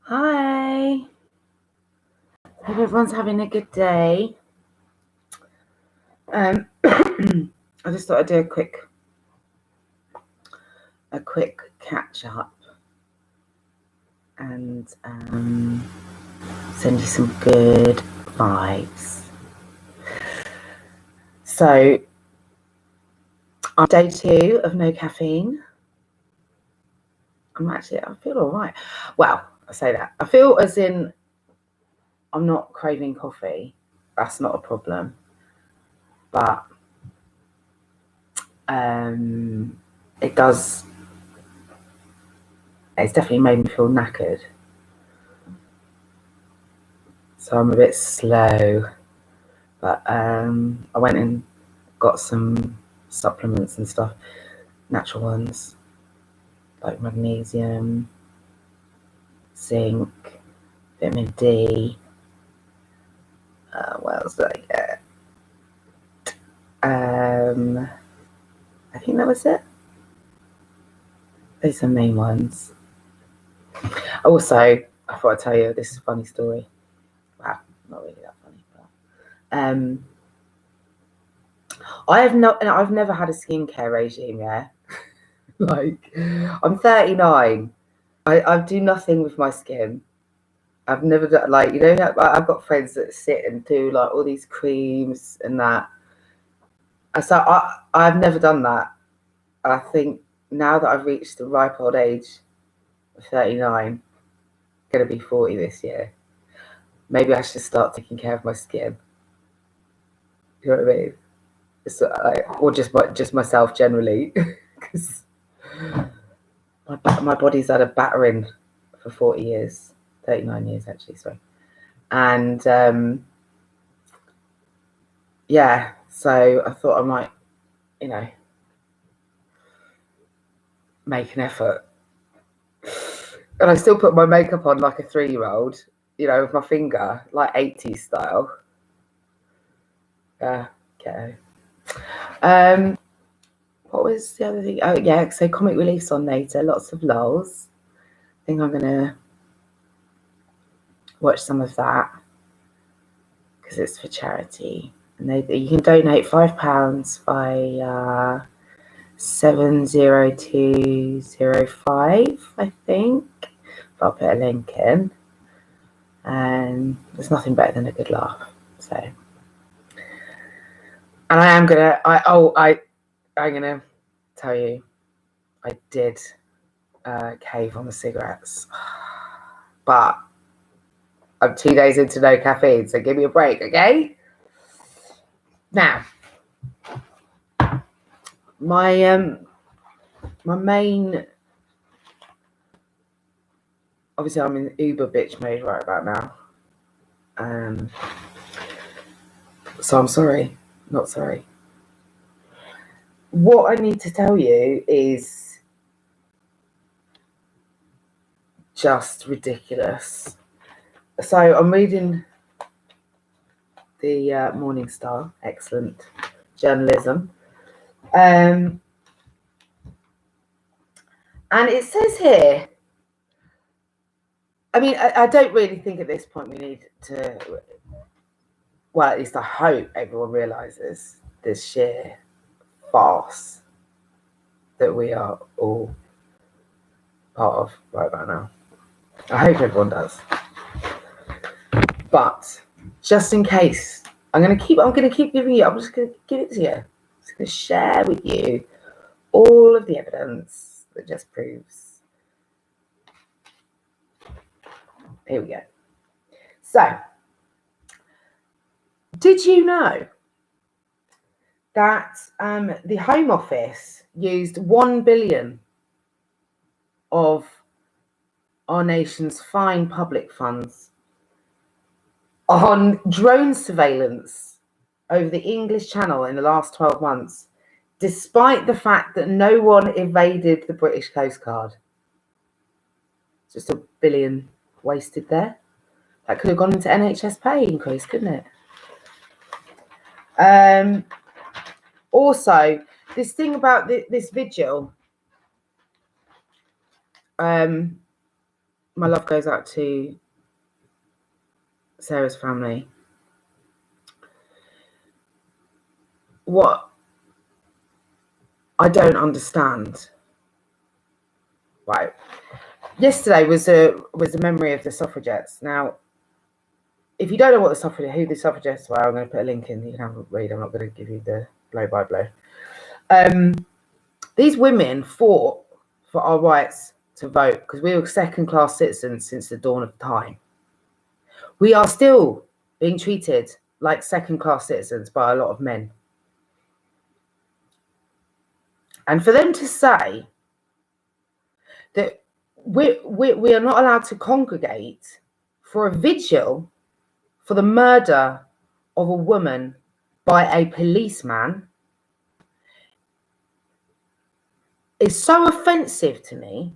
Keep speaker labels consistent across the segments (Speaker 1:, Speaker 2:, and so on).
Speaker 1: Hi. Hope everyone's having a good day. I just thought I'd do a quick catch up and send you some good vibes. So, on day 2 of no caffeine. I feel all right. Well, I say that. I feel as in I'm not craving coffee. That's not a problem. But it's definitely made me feel knackered. So I'm a bit slow. But I went and got some supplements and stuff, natural ones, like magnesium, zinc, vitamin D. What else did I get? I think that was it. Those are the main ones. Also, I thought I'd tell you this is a funny story. Wow, not really that funny, but I've never had a skincare regime. Yeah, like I'm 39. I do nothing with my skin. I've never done, like, you know, I've got friends that sit and do like all these creams and that. So I've never done that. And I think now that I've reached the ripe old age of 39, going to be 40 this year, maybe I should start taking care of my skin. You know what I mean? It's like, or just myself generally, because my body's had a battering for 40 years, 39 years actually, sorry. And yeah, so I thought I might, you know, make an effort. And I still put my makeup on like a 3-year-old, you know, with my finger, like 80s style. Yeah, okay. What was the other thing? Oh, yeah, so comic release on later, lots of lols. I think I'm going to watch some of that because it's for charity. And you can donate £5 by 70205, I think. I'll put a link in. And there's nothing better than a good laugh. So, and I'm gonna tell you, I did cave on the cigarettes, but I'm 2 days into no caffeine, so give me a break, okay? Now, my main, obviously I'm in uber bitch mode right about now. So I'm sorry, not sorry. What I need to tell you is just ridiculous. So I'm reading the Morning Star, excellent journalism. And it says here, I mean, I don't really think at this point we need to, well, at least I hope everyone realises this sheer farce that we are all part of right about now. I hope everyone does. But just in case, I'm gonna keep giving you, I'm just gonna give it to you. I'm just gonna share with you all of the evidence that just proves. Here we go. So, did you know that the Home Office used 1 billion of our nation's fine public funds on drone surveillance over the English Channel in the last 12 months, despite the fact that no one evaded the British Coast Guard? Just $1 billion wasted there. That could have gone into NHS pay increase, couldn't it? Also, this thing about this vigil, my love goes out to Sarah's family. What I don't understand, right? Yesterday was a memory of the Suffragettes. Now, if you don't know what who the Suffragettes were, I'm going to put a link in. You can have a read. I'm not going to give you the blow by blow. These women fought for our rights to vote because we were second-class citizens since the dawn of time. We are still being treated like second-class citizens by a lot of men. And for them to say that we are not allowed to congregate for a vigil for the murder of a woman by a policeman is so offensive to me.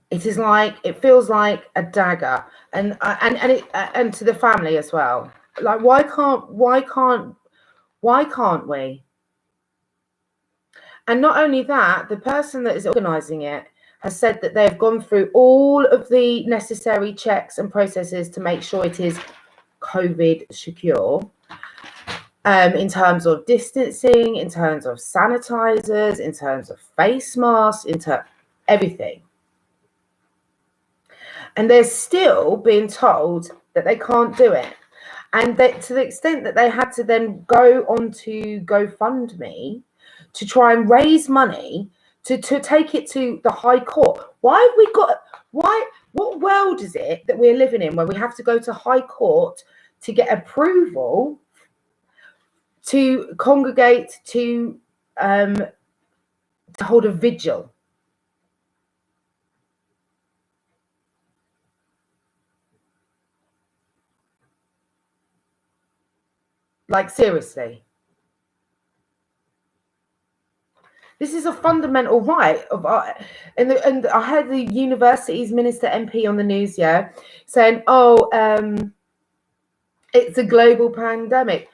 Speaker 1: It is like, it feels like a dagger, and to the family as well. Like, why can't we? And not only that, the person that is organising it has said that they've gone through all of the necessary checks and processes to make sure it is COVID secure, in terms of distancing, in terms of sanitizers, in terms of face masks, into everything. And they're still being told that they can't do it. And that, to the extent that they had to then go onto GoFundMe to try and raise money to take it to the High Court. What world is it that we're living in where we have to go to High Court to get approval to congregate, to hold a vigil? Like, seriously. This is a fundamental right of our, and I heard the university's minister MP on the news, saying, it's a global pandemic.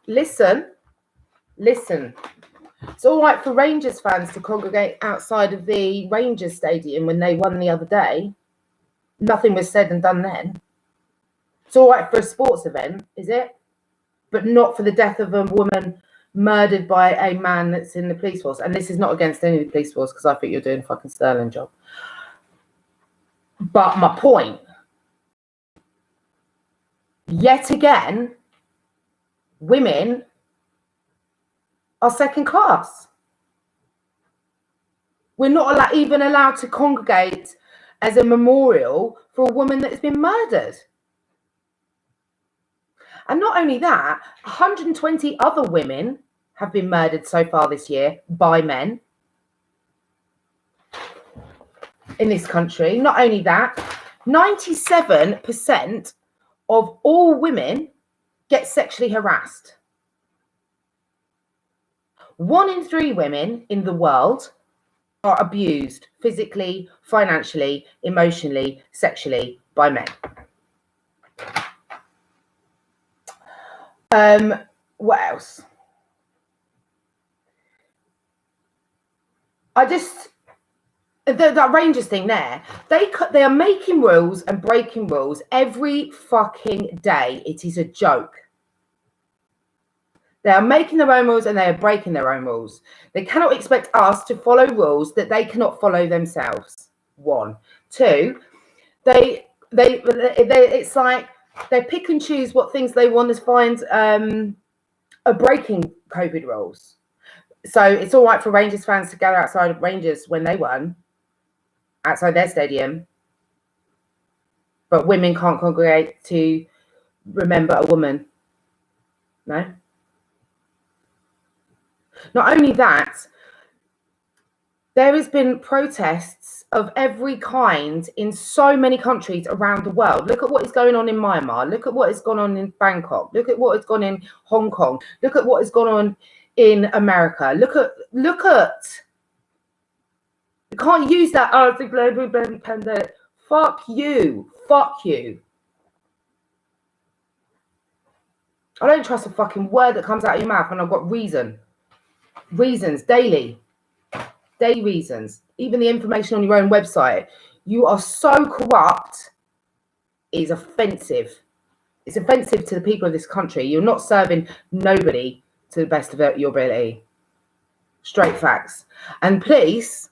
Speaker 1: Listen. It's all right for Rangers fans to congregate outside of the Rangers stadium when they won the other day. Nothing was said and done then. It's all right for a sports event, is it? But not for the death of a woman murdered by a man that's in the police force. And this is not against any of the police force, because I think you're doing a fucking sterling job. But my point, yet again, women are second class. We're not even allowed to congregate as a memorial for a woman that's been murdered. And not only that, 120 other women have been murdered so far this year by men in this country. Not only that, 97% of all women get sexually harassed. 1 in 3 women in the world are abused physically, financially, emotionally, sexually by men. What else? That Rangers thing there, they are making rules and breaking rules every fucking day. It is a joke. They are making their own rules and they are breaking their own rules. They cannot expect us to follow rules that they cannot follow themselves. 1. 2, it's like they pick and choose what things they want to find are breaking COVID rules. So it's all right for Rangers fans to gather outside of Rangers when they won, outside their stadium, but women can't congregate to remember a woman. No. Not only that, there has been protests of every kind in so many countries around the world. Look at what is going on in Myanmar. Look at what has gone on in Bangkok. Look at what has gone in Hong Kong. Look at what has gone on in America. Look at. You can't use that. Oh, it's a global pandemic. Fuck you. I don't trust a fucking word that comes out of your mouth, and I've got reasons daily. Daily reasons, even the information on your own website. You are so corrupt, is offensive. It's offensive to the people of this country. You're not serving nobody to the best of your ability. Straight facts. And please,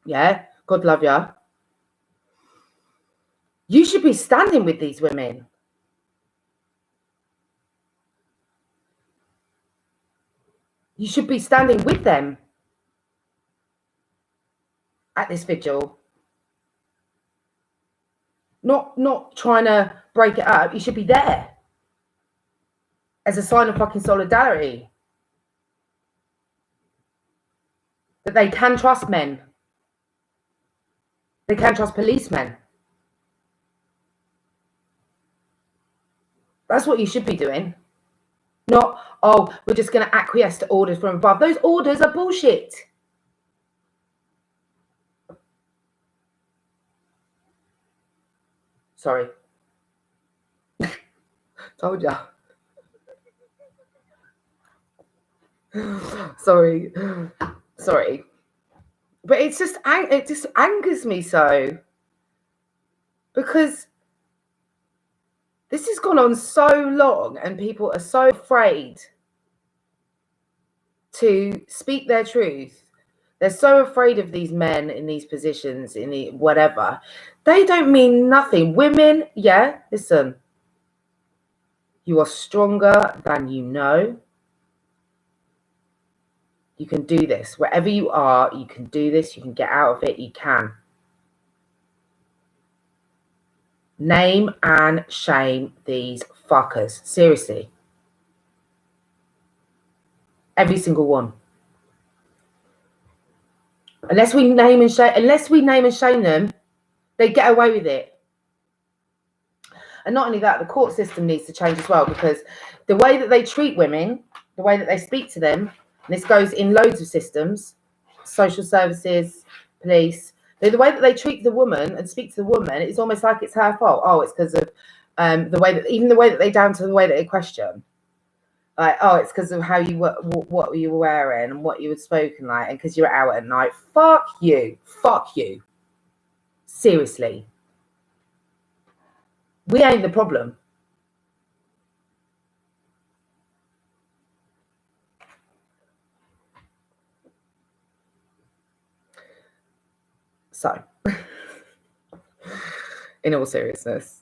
Speaker 1: yeah, God love ya. You should be standing with these women. You should be standing with them at this vigil. Not trying to break it up. You should be there as a sign of fucking solidarity. That they can trust men. They can trust policemen. That's what you should be doing. Not, oh, we're just going to acquiesce to orders from above. Those orders are bullshit. Sorry. Told ya. Sorry. But it just angers me so. Because this has gone on so long and people are so afraid to speak their truth. They're so afraid of these men in these positions, in the whatever. They don't mean nothing. Women, yeah, listen. You are stronger than you know. You can do this. Wherever you are, you can do this. You can get out of it. You can. Name and shame these fuckers. Seriously. Every single one. Unless we name and shame them, they get away with it. And not only that, the court system needs to change as well, because the way that they treat women, the way that they speak to them, and this goes in loads of systems, social services, police, the way that they treat the woman and speak to the woman, it's almost like it's her fault. Oh, it's because of the way that they down to the way that they question. Like, oh, it's because of how you were, what you were wearing and what you had spoken like, and because you were out at night. Fuck you. Seriously. We ain't the problem. So, in all seriousness,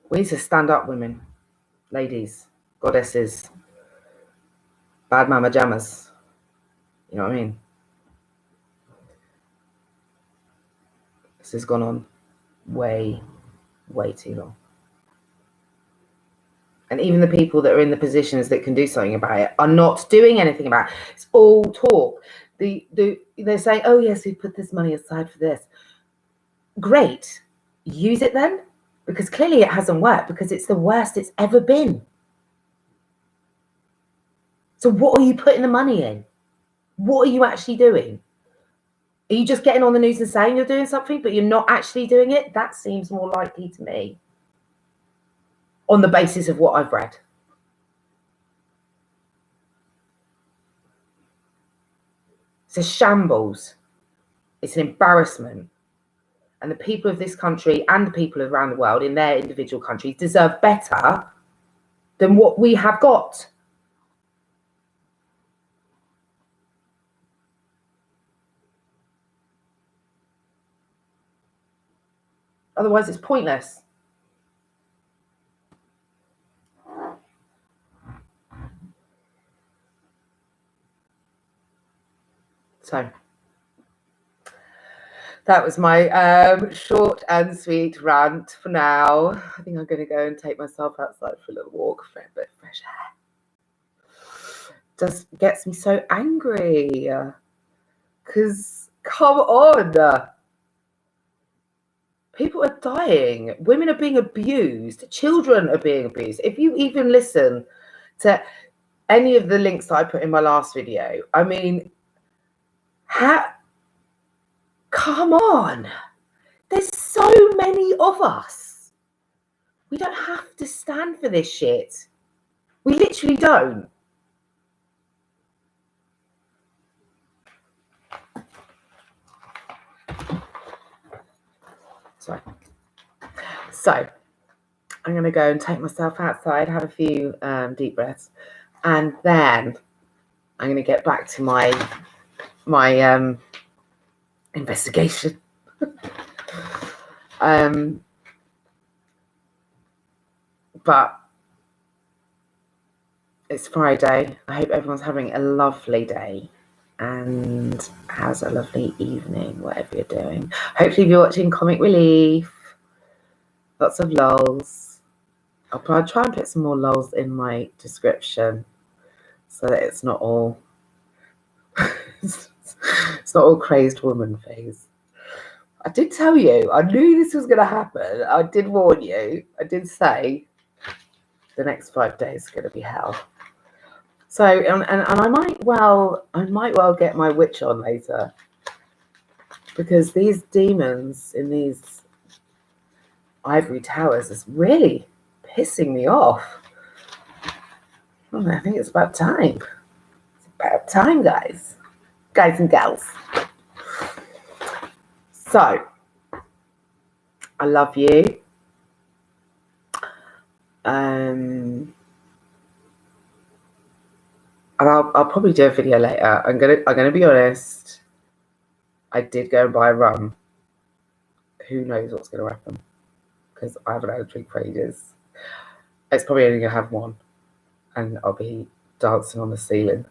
Speaker 1: we need to stand up, women, ladies, goddesses, bad mama jammas. You know what I mean? This has gone on way too long. And even the people that are in the positions that can do something about it are not doing anything about it. It's all talk. They're saying, oh, yes, we put this money aside for this. Great. Use it then. Because clearly it hasn't worked, because it's the worst it's ever been. So what are you putting the money in? What are you actually doing? Are you just getting on the news and saying you're doing something, but you're not actually doing it? That seems more likely to me, on the basis of what I've read. It's a shambles. It's an embarrassment. And the people of this country and the people around the world in their individual countries deserve better than what we have got. Otherwise, it's pointless. So that was my short and sweet rant for now. I think I'm going to go and take myself outside for a little walk for a bit of fresh air. Just gets me so angry. Because, come on. People are dying. Women are being abused. Children are being abused. If you even listen to any of the links that I put in my last video, I mean, come on. There's so many of us. We don't have to stand for this shit. We literally don't. Sorry. So I'm going to go and take myself outside, have a few deep breaths, and then I'm going to get back to my investigation. But it's Friday. I hope everyone's having a lovely day and has a lovely evening, whatever you're doing. Hopefully you're watching Comic Relief. Lots of lols. I'll try and put some more lols in my description so that it's not all it's not all crazed woman phase. I did tell you, I knew this was going to happen. I did warn you. I did say the next 5 days are going to be hell. So, and I might well get my witch on later, because these demons in these ivory towers is really pissing me off. I think it's about time. It's about time, guys and gals. So, I love you. And I'll probably do a video later. I'm gonna be honest. I did go and buy a rum. Who knows what's gonna happen? Because I haven't had a drink for ages. It's probably only gonna have one, and I'll be dancing on the ceiling.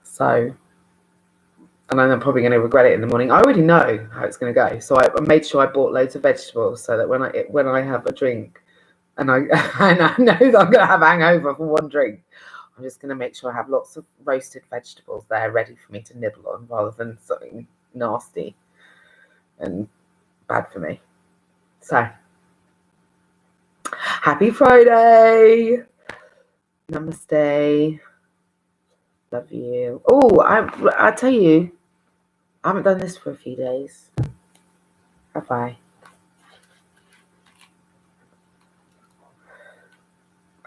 Speaker 1: So, and I'm probably gonna regret it in the morning. I already know how it's gonna go. So I made sure I bought loads of vegetables so that when I have a drink, and I know that I'm gonna have a hangover for one drink, I'm just going to make sure I have lots of roasted vegetables there ready for me to nibble on, rather than something nasty and bad for me. So, happy Friday. Namaste. Love you. Oh, I tell you, I haven't done this for a few days. Have I?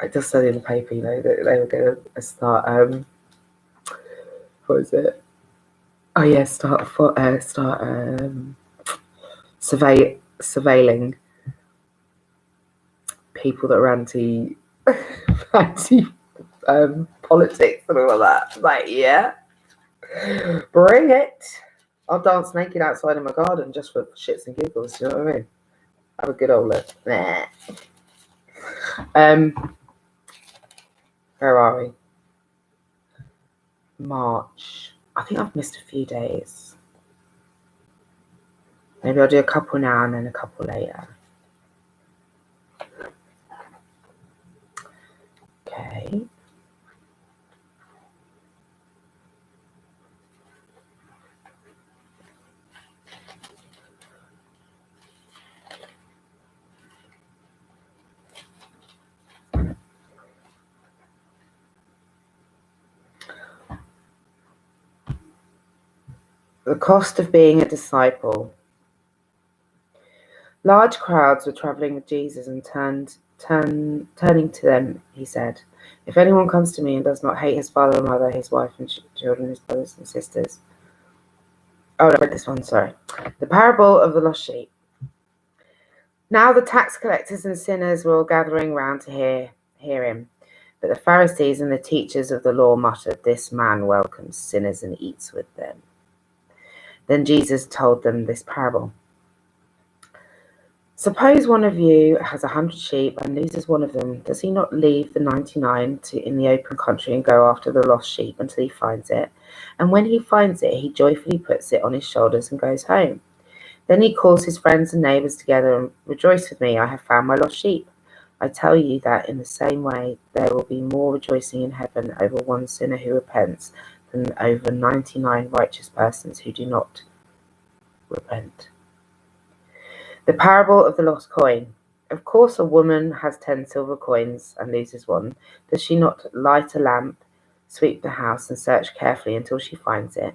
Speaker 1: I just said in the paper, that they were going to start, what is it? Oh yeah, start surveilling people that are anti politics and all of that. Like, yeah, bring it. I'll dance naked outside in my garden just for shits and giggles. You know what I mean? Have a good old look. Nah. Where are we? March. I think I've missed a few days. Maybe I'll do a couple now and then a couple later. Okay. The cost of being a disciple. Large crowds were traveling with Jesus, and turning to them, he said, "If anyone comes to me and does not hate his father and mother, his wife and children, his brothers and sisters." Oh, I read this one, sorry. The parable of the lost sheep. Now the tax collectors and sinners were all gathering round to hear him. But the Pharisees and the teachers of the law muttered, "This man welcomes sinners and eats with them." Then Jesus told them this parable. Suppose one of you has 100 sheep and loses one of them. Does he not leave the 99 in the open country and go after the lost sheep until he finds it? And when he finds it, he joyfully puts it on his shoulders and goes home. Then he calls his friends and neighbors together and, "Rejoice with me, I have found my lost sheep." I tell you that in the same way, there will be more rejoicing in heaven over one sinner who repents than over 99 righteous persons who do not repent. The parable of the lost coin. Of course, a woman has 10 silver coins and loses one. Does she not light a lamp, sweep the house, and search carefully until she finds it?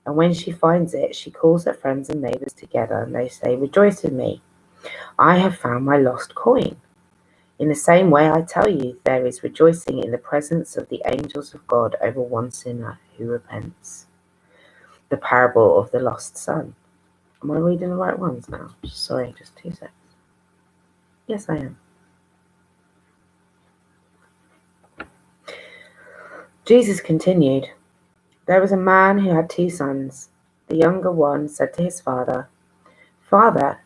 Speaker 1: And when she finds it, she calls her friends and neighbors together, and they say, "Rejoice with me, I have found my lost coin." In the same way, I tell you, there is rejoicing in the presence of the angels of God over one sinner who repents. The parable of the lost son. Am I reading the right ones now? Sorry, just 2 seconds. Yes, I am. Jesus continued, "There was a man who had 2 sons. The younger one said to his father, 'Father,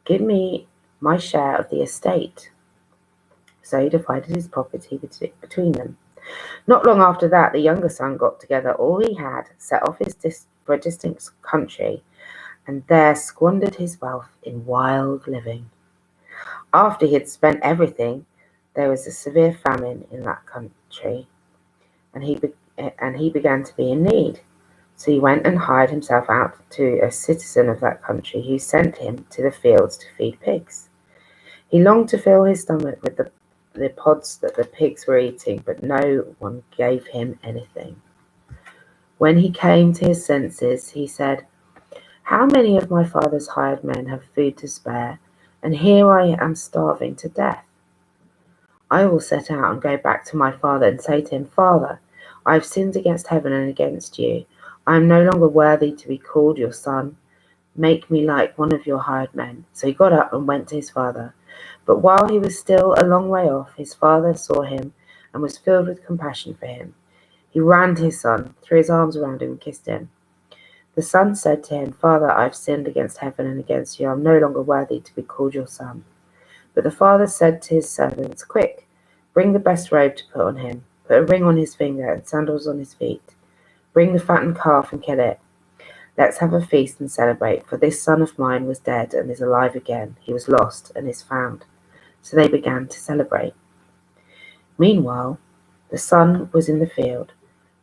Speaker 1: give me my share of the estate.' So he divided his property between them. Not long after that, the younger son got together all he had, set off for a distant country, and there squandered his wealth in wild living. After he had spent everything, there was a severe famine in that country, and he began to be in need. So he went and hired himself out to a citizen of that country, who sent him to the fields to feed pigs. He longed to fill his stomach with the pods that the pigs were eating, but no one gave him anything. When he came to his senses, he said, 'How many of my father's hired men have food to spare, and here I am starving to death? I will set out and go back to my father and say to him, Father, I have sinned against heaven and against you. I am no longer worthy to be called your son. Make me like one of your hired men.' So he got up and went to his father. But while he was still a long way off, his father saw him and was filled with compassion for him. He ran to his son, threw his arms around him, and kissed him. The son said to him, 'Father, I have sinned against heaven and against you. I am no longer worthy to be called your son.' But the father said to his servants, 'Quick, bring the best robe to put on him. Put a ring on his finger and sandals on his feet. Bring the fattened calf and kill it. Let's have a feast and celebrate, for this son of mine was dead and is alive again. He was lost and is found.' So they began to celebrate. Meanwhile, the son was in the field.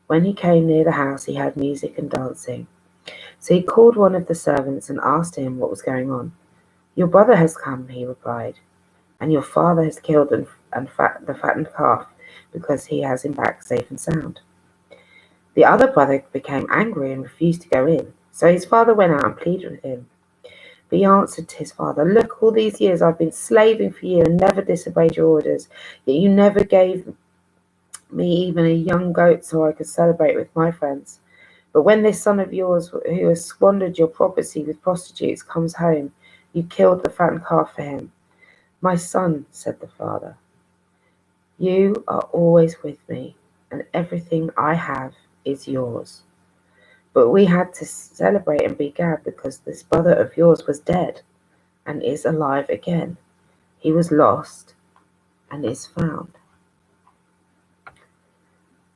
Speaker 1: When he came near the house, he heard music and dancing. So he called one of the servants and asked him what was going on. 'Your brother has come,' he replied, 'and your father has killed the fattened calf, because he has him back safe and sound.' The other brother became angry and refused to go in. So his father went out and pleaded with him. But he answered to his father, 'Look, all these years I've been slaving for you and never disobeyed your orders, yet you never gave me even a young goat so I could celebrate with my friends. But when this son of yours, who has squandered your property with prostitutes, comes home, you killed the fattened calf for him.' 'My son,' said the father, 'you are always with me, and everything I have is yours. But we had to celebrate and be glad because this brother of yours was dead and is alive again. He was lost and is found.'"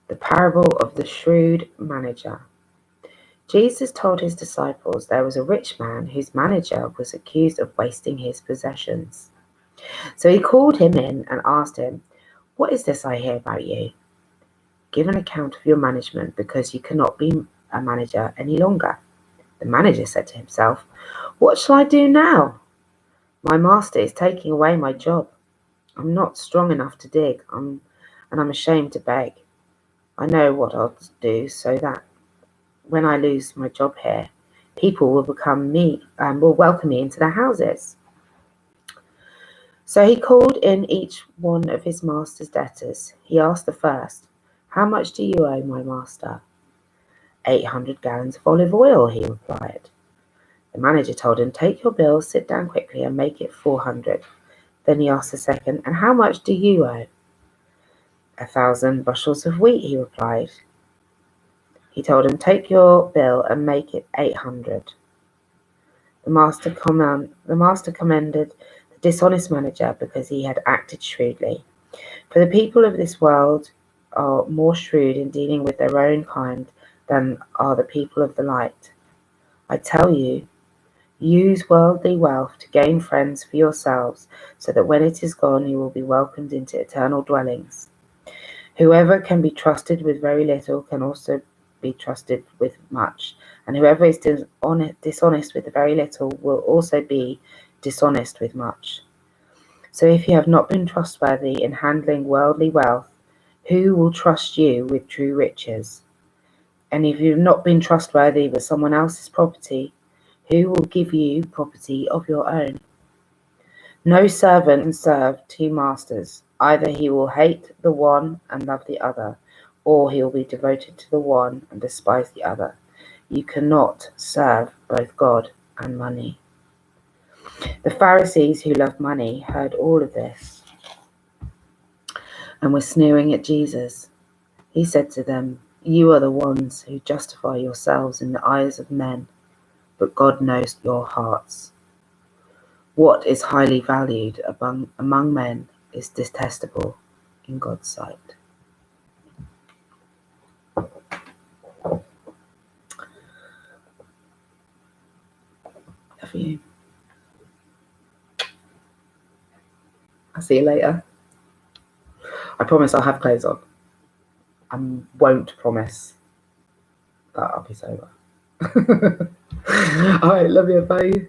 Speaker 1: The parable of the shrewd manager. Jesus told his disciples there was a rich man whose manager was accused of wasting his possessions. So he called him in and asked him, "What is this I hear about you? Give an account of your management, because you cannot be a manager any longer." The manager said to himself, "What shall I do now? My master is taking away my job. I'm not strong enough to dig, and I'm ashamed to beg. I know what I'll do so that when I lose my job here, people will welcome me into their houses." So he called in each one of his master's debtors. He asked the first, "How much do you owe my master?" 800 gallons of olive oil," he replied. The manager told him, "Take your bill, sit down quickly, and make it 400. Then he asked the second, "And how much do you owe?" 1,000 bushels of wheat," he replied. He told him, "Take your bill and make it 800. The master commended the dishonest manager because he had acted shrewdly. For the people of this world are more shrewd in dealing with their own kind than are the people of the light. I tell you, use worldly wealth to gain friends for yourselves, so that when it is gone, you will be welcomed into eternal dwellings. Whoever can be trusted with very little can also be trusted with much, and whoever is dishonest with very little will also be dishonest with much. So if you have not been trustworthy in handling worldly wealth, who will trust you with true riches? And if you've not been trustworthy with someone else's property, who will give you property of your own? No servant can serve 2 masters. Either he will hate the one and love the other, or he will be devoted to the one and despise the other. You cannot serve both God and money. The Pharisees who loved money heard all of this and were sneering at Jesus. He said to them, "You are the ones who justify yourselves in the eyes of men, but God knows your hearts. What is highly valued among men is detestable in God's sight." Love you. I'll see you later. I promise I'll have clothes on. I won't promise that I'll be sober. All right, love you, bye.